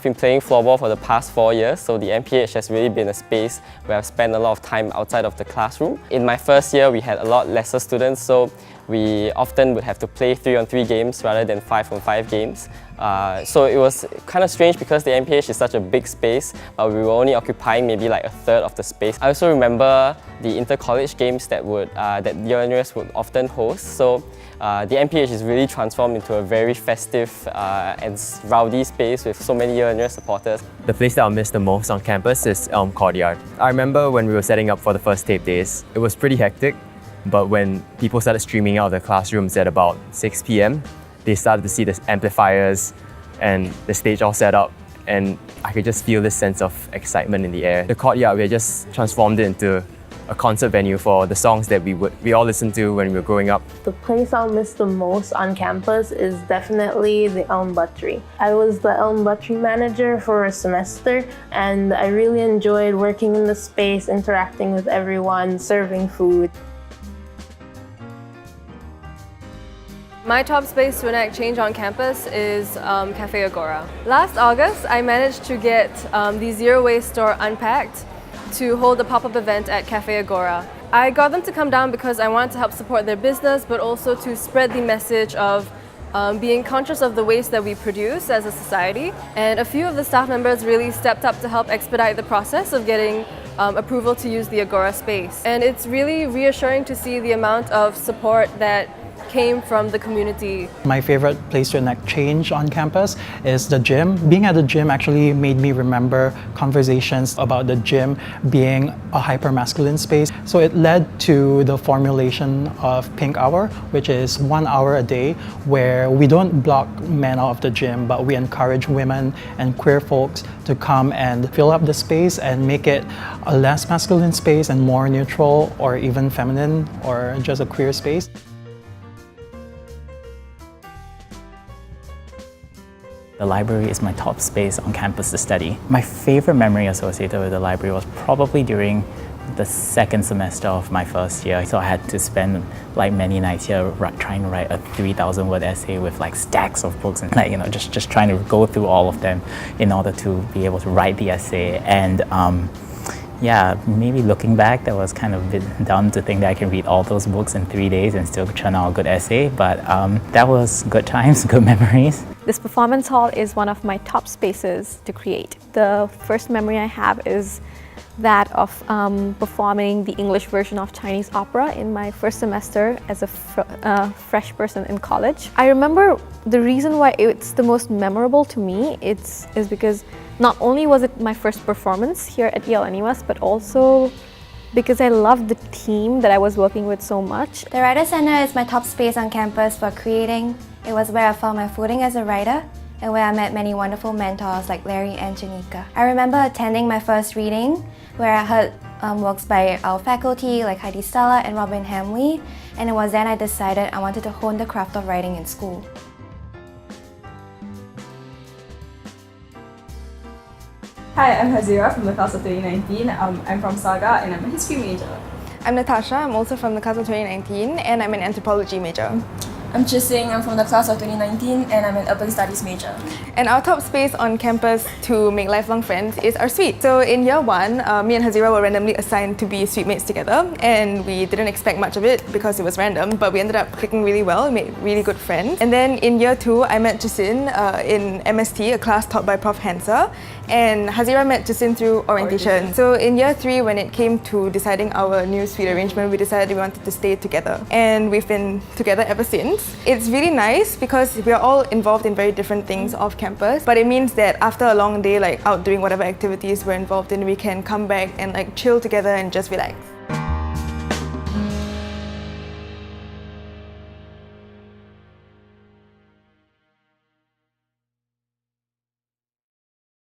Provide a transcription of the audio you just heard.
I've been playing floorball for the past 4 years, so the MPH has really been a space where I've spent a lot of time outside of the classroom. In my first year, we had a lot lesser students, so we often would have to play 3-on-3 games rather than 5-on-5 games. So it was kind of strange because the MPH is such a big space, but we were only occupying maybe like a third of the space. I also remember the inter-college games that Yale-NUS would often host. So the MPH is really transformed into a very festive and rowdy space with so many Yale-NUS supporters. The place that I'll miss the most on campus is Courtyard. I remember when we were setting up for the first tape days, it was pretty hectic, but when people started streaming out of the classrooms at about 6 p.m, they started to see the amplifiers and the stage all set up, and I could just feel this sense of excitement in the air. The Courtyard, we had just transformed it into a concert venue for the songs that we all listened to when we were growing up. The place I'll miss the most on campus is definitely the Elm Buttery. I was the Elm Buttery manager for a semester, and I really enjoyed working in the space, interacting with everyone, serving food. My top space to enact change on campus is Cafe Agora. Last August, I managed to get the Zero Waste store Unpacked to hold a pop-up event at Cafe Agora. I got them to come down because I wanted to help support their business, but also to spread the message of being conscious of the waste that we produce as a society. And a few of the staff members really stepped up to help expedite the process of getting approval to use the Agora space. And it's really reassuring to see the amount of support that came from the community. My favorite place to enact change on campus is the gym. Being at the gym actually made me remember conversations about the gym being a hyper-masculine space. So it led to the formulation of Pink Hour, which is 1 hour a day where we don't block men out of the gym, but we encourage women and queer folks to come and fill up the space and make it a less masculine space and more neutral or even feminine or just a queer space. The library is my top space on campus to study. My favorite memory associated with the library was probably during the second semester of my first year. So I had to spend like many nights here trying to write a 3,000-word essay with like stacks of books and just trying to go through all of them in order to be able to write the essay. And yeah, maybe looking back, that was kind of a bit dumb to think that I can read all those books in 3 days and still churn out a good essay, but that was good times, good memories. This performance hall is one of my top spaces to create. The first memory I have is that of performing the English version of Chinese opera in my first semester as a fresh person in college. I remember the reason why it's the most memorable to me is because not only was it my first performance here at Yale-NUS, but also because I loved the team that I was working with so much. The Writer Center is my top space on campus for creating. It was where I found my footing as a writer and where I met many wonderful mentors like Larry and Janika. I remember attending my first reading where I heard works by our faculty like Heidi Stella and Robin Hamley, and it was then I decided I wanted to hone the craft of writing in school. Hi, I'm Hazira from the class of 2019. I'm from Saga and I'm a history major. I'm Natasha, I'm also from the class of 2019 and I'm an anthropology major. I'm Chising, I'm from the class of 2019 and I'm an urban studies major. And our top space on campus to make lifelong friends is our suite. So in year one, me and Hazira were randomly assigned to be suite mates together, and we didn't expect much of it because it was random, but we ended up clicking really well and made really good friends. And then in year two, I met Jasin in MST, a class taught by Prof. Hansa, and Hazira met Jasin through orientation. So in year three, when it came to deciding our new suite arrangement, we decided we wanted to stay together. And we've been together ever since. It's really nice because we are all involved in very different things off campus, but it means that after a long day, like out doing whatever activities we're involved in, we can come back and like chill together and just relax.